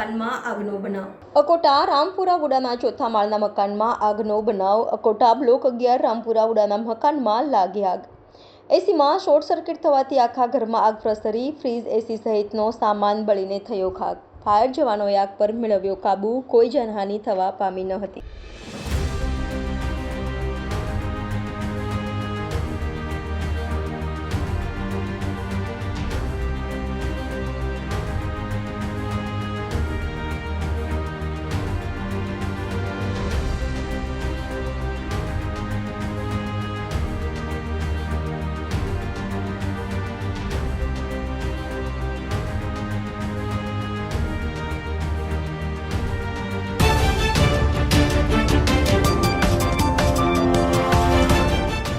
મકાનમાં આગનો બનાવ. અકોટા રામપુરા વુડાના ચોથા માળના મકાનમાં આગનો બનાવ. અકોટા બ્લોક 11 રામપુરા વુડાના મકાનમાં લાગી આગ. એસીમાં શોર્ટ સર્કિટ થવાથી આખા ઘરમાં આગ પ્રસરી. ફ્રીજ, એસી સહિતનો સામાન બળીને થયો ખાક. ફાયર જવાનોએ આગ પર મેળવ્યો કાબુ. કોઈ જાનહાનિ થવા પામી ન હતી.